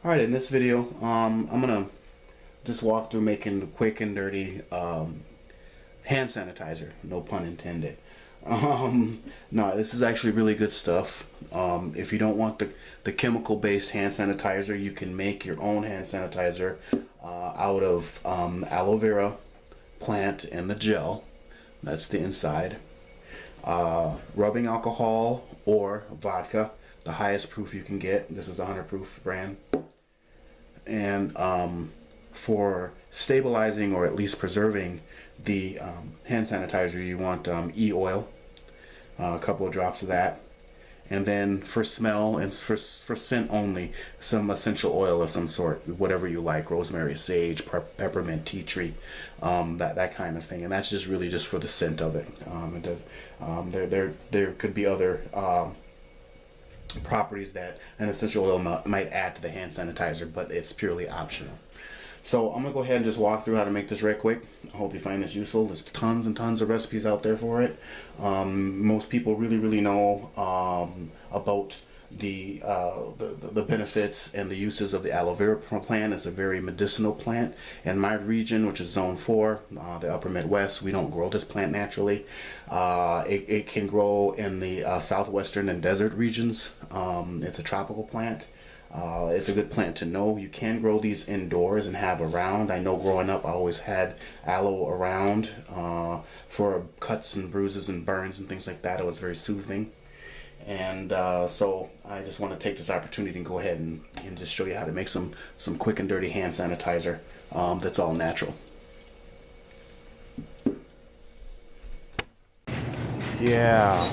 Alright, in this video, I'm gonna just walk through making quick and dirty hand sanitizer. No pun intended. No, this is actually really good stuff. If you don't want the chemical-based hand sanitizer, you can make your own hand sanitizer out of aloe vera plant and the gel. That's the inside. Rubbing alcohol or vodka, the highest proof you can get. This is a 100 proof brand. And for stabilizing or at least preserving the hand sanitizer, you want e-oil, a couple of drops of that. And then for smell and for scent only, some essential oil of some sort, whatever you like, rosemary, sage, peppermint, tea tree, that kind of thing. And that's just really just for the scent of it. There could be other properties that an essential oil might add to the hand sanitizer, but it's purely optional. So I'm gonna go ahead and just walk through how to make this right quick. I hope you find this useful. There's tons and tons of recipes out there for it. Most people really know about the benefits and the uses of the aloe vera plant. It's a very medicinal plant. In my region, which is zone 4, the upper Midwest, we don't grow this plant naturally. It can grow in the southwestern and desert regions. It's a tropical plant. It's a good plant to know. You can grow these indoors and have around. I know growing up I always had aloe around for cuts and bruises and burns and things like that. It was very soothing. And so I just want to take this opportunity and go ahead and just show you how to make some quick and dirty hand sanitizer that's all natural. Yeah,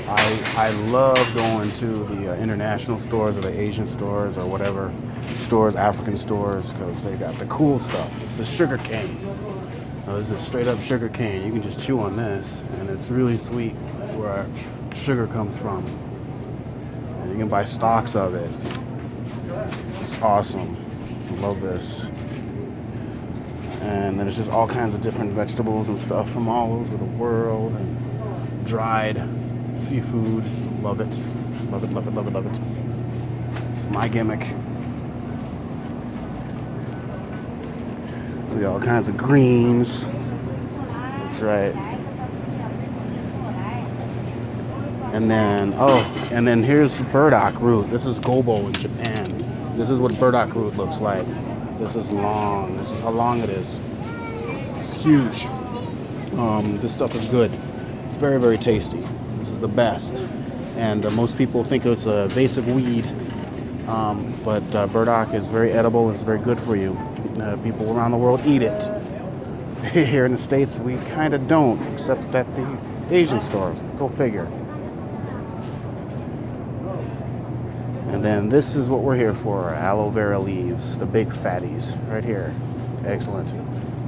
I love going to the international stores or the Asian stores or whatever stores, African stores, because they got the cool stuff. It's a sugar cane. This is straight up sugar cane. You can just chew on this and it's really sweet. That's where our sugar comes from. And you can buy stocks of it. It's awesome. I love this. And there's just all kinds of different vegetables and stuff from all over the world, and dried seafood. Love it. Love it, love it, love it, love it. It's my gimmick. We got all kinds of greens. That's right. And then here's burdock root. This is gobo in Japan. This is what burdock root looks like. This is long. This is how long it is. It's huge. This stuff is good. It's very, very tasty. This is the best. And most people think it's a invasive weed, but burdock is very edible and it's very good for you. People around the world eat it. Here in the States, we kind of don't, except at the Asian stores. Go figure. And then this is what we're here for, aloe vera leaves, the big fatties, right here. Excellent.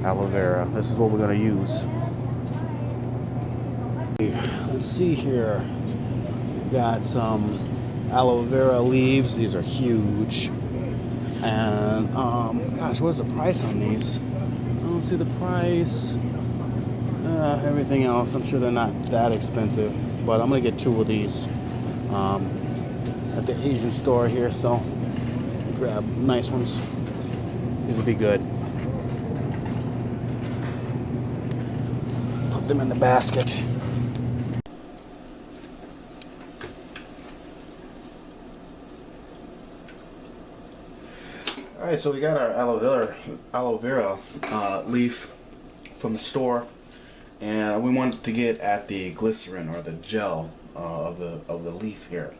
Aloe vera. This is what we're going to use. Let's see here. We've got some aloe vera leaves. These are huge. And, gosh, what's the price on these? I don't see the price. Everything else, I'm sure they're not that expensive. But I'm going to get 2 of these at the Asian store here. So, grab nice ones. These will be good. Put them in the basket. Alright, so we got our aloe vera leaf from the store, and we wanted to get at the glycerine or the gel of the leaf here.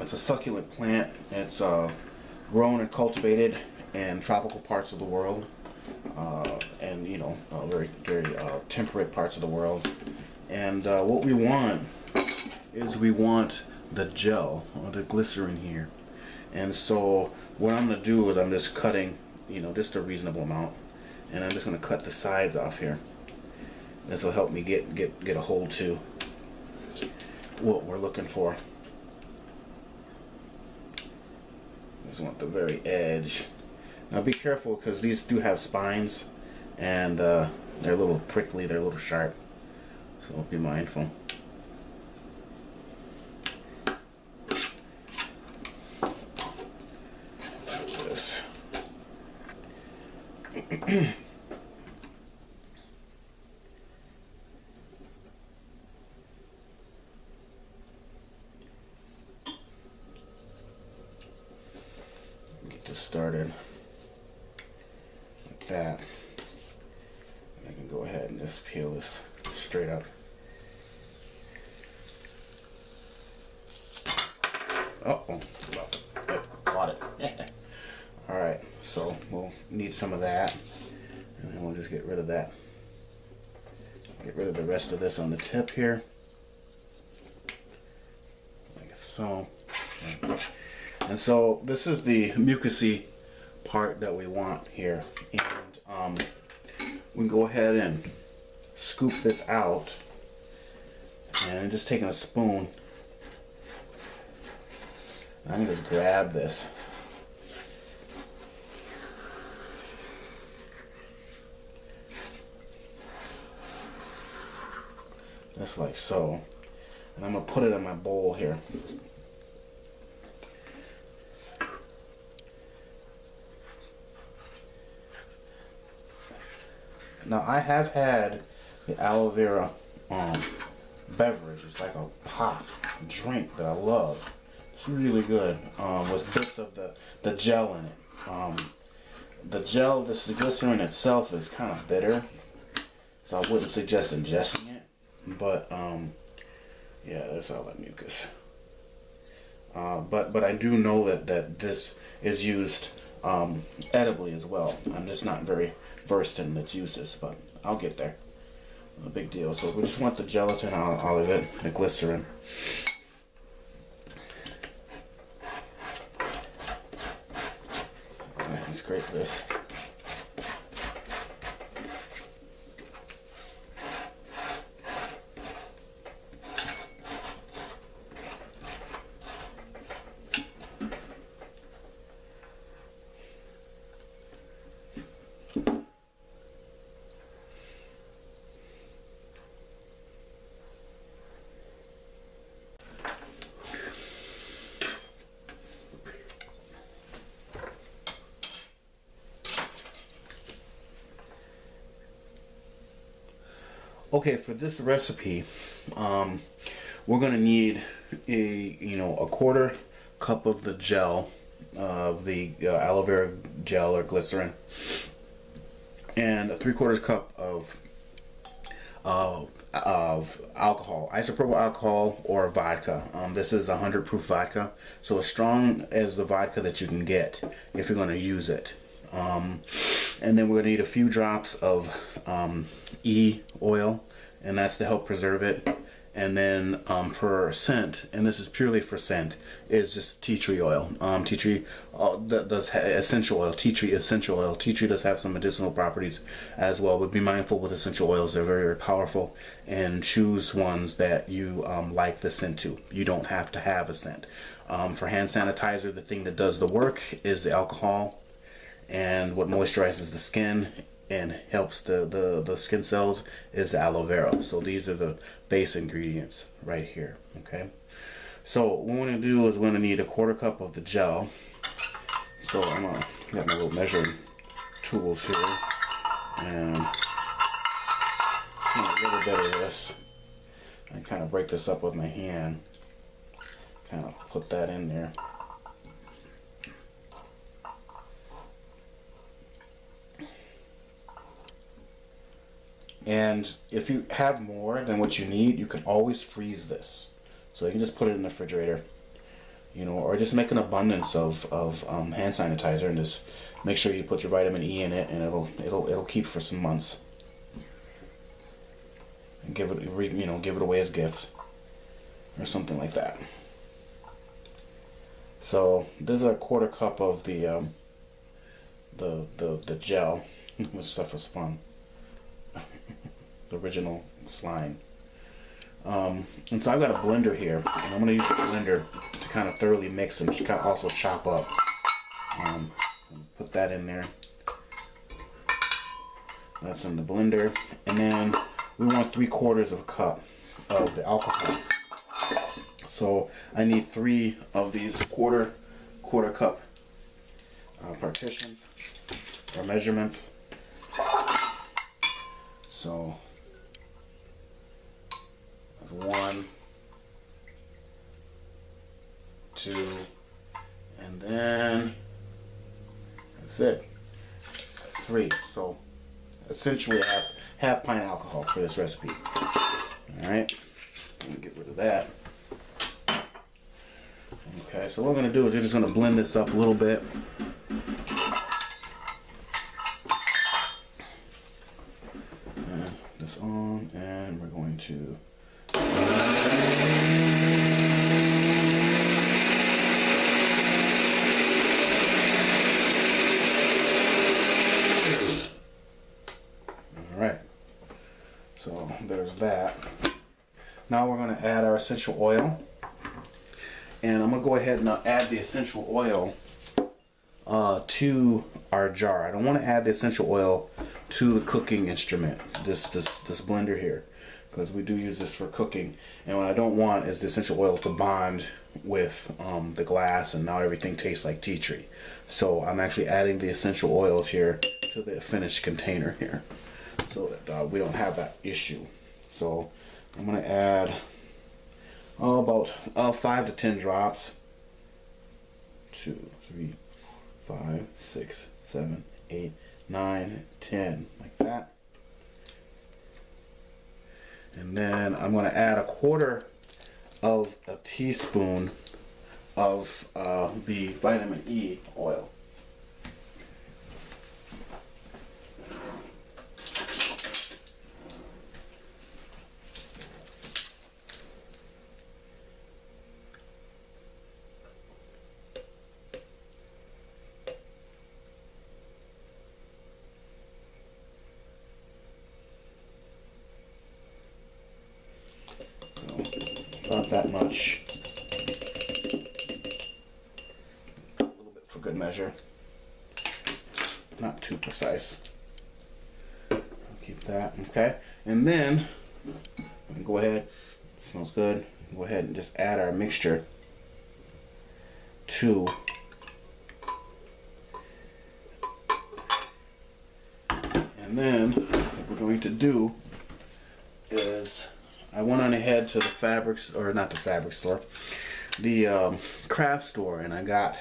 It's a succulent plant. It's grown and cultivated in tropical parts of the world, and very temperate parts of the world. And what we want is the gel or the glycerine here. And so what I'm going to do is I'm just cutting, just a reasonable amount, and I'm just going to cut the sides off here. This will help me get a hold to what we're looking for. Just want the very edge. Now be careful, because these do have spines, and they're a little prickly, they're a little sharp, so be mindful. Get this started like that. I can go ahead and just peel this straight up. Oh, caught it. Alright, so we'll need some of that, and then we'll just get rid of that. Get rid of the rest of this on the tip here, like so. And so this is the mucousy part that we want here, and we can go ahead and scoop this out, and just taking a spoon, I can just grab this. Just like so. And I'm going to put it in my bowl here. Now I have had the aloe vera beverage. It's like a pop drink that I love. It's really good, with bits of the gel in it. The gel, the glycerine itself is kind of bitter, so I wouldn't suggest ingesting it. But yeah, there's all that mucus. But I do know that this is used edibly as well. I'm just not very versed in its uses, but I'll get there. No big deal. So we just want the gelatin out of it, the glycerin. Let's scrape this. Okay, for this recipe, we're gonna need a quarter cup of the gel, of the aloe vera gel or glycerin, and a 3/4 cup of alcohol, isopropyl alcohol or vodka. This is 100 proof vodka, so as strong as the vodka that you can get if you're going to use it. And then we're going to need a few drops of E oil, and that's to help preserve it. And then for scent, and this is purely for scent, is just tea tree oil. Tea tree does essential oil. Tea tree essential oil. Tea tree does have some medicinal properties as well, but be mindful with essential oils. They're very, very powerful, and choose ones that you like the scent to. You don't have to have a scent. For hand sanitizer, the thing that does the work is the alcohol, and what moisturizes the skin and helps the skin cells is the aloe vera. So these are the base ingredients right here. Okay, so what we're going to do is we're going to need a 1/4 cup of the gel. So I'm going to get my little measuring tools here, and a little bit of this. I kind of break this up with my hand, kind of put that in there. And if you have more than what you need, you can always freeze this. So you can just put it in the refrigerator, or just make an abundance of hand sanitizer, and just make sure you put your vitamin E in it, and it'll keep for some months. And give it away as gifts or something like that. So this is a 1/4 cup of the gel. This stuff is fun. The original slime. And so I've got a blender here, and I'm going to use the blender to kind of thoroughly mix and also chop up. Put that in there. That's in the blender, and then we want 3/4 cup of the alcohol. So I need 3 of these quarter cup partitions or measurements. So that's 1, 2, and then that's it. 3. So essentially half pint alcohol for this recipe. All right, let me get rid of that. Okay, so what we're going to do is we're just going to blend this up a little bit. And this on, and we're going to all right. So there's that. Now we're going to add our essential oil. And I'm going to go ahead and add the essential oil to our jar. I don't want to add the essential oil to the cooking instrument, this blender here, because we do use this for cooking. And what I don't want is the essential oil to bond with the glass, and now everything tastes like tea tree. So I'm actually adding the essential oils here to the finished container here, so that we don't have that issue. So I'm going to add about 5 to 10 drops. 2, 3, 5, 6, 7, 8, 9, 10, like that. And then I'm going to add 1/4 of a teaspoon of the vitamin E oil. Not that much. A little bit for good measure. Not too precise. I'll keep that, okay? And then, go ahead, smells good. Go ahead and just add our mixture to and then what we're going to do is I went on ahead to the fabrics, or not the fabric store, the craft store, and I got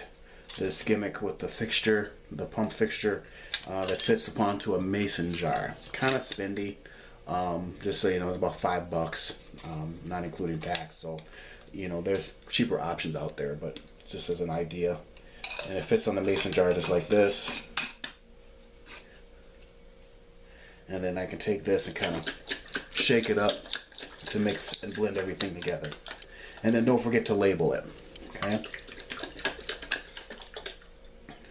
this gimmick with the fixture, the pump fixture that fits onto a mason jar. Kind of spendy, just so you know, it's about $5, not including tax. So, you know, there's cheaper options out there, but just as an idea. And it fits on the mason jar just like this. And then I can take this and kind of shake it up to mix and blend everything together. And then don't forget to label it, okay?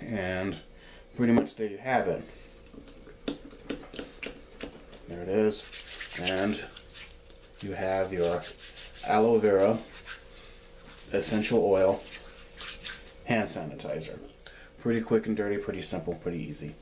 And pretty much there you have it. There it is. And you have your aloe vera essential oil hand sanitizer. Pretty quick and dirty, pretty simple, pretty easy.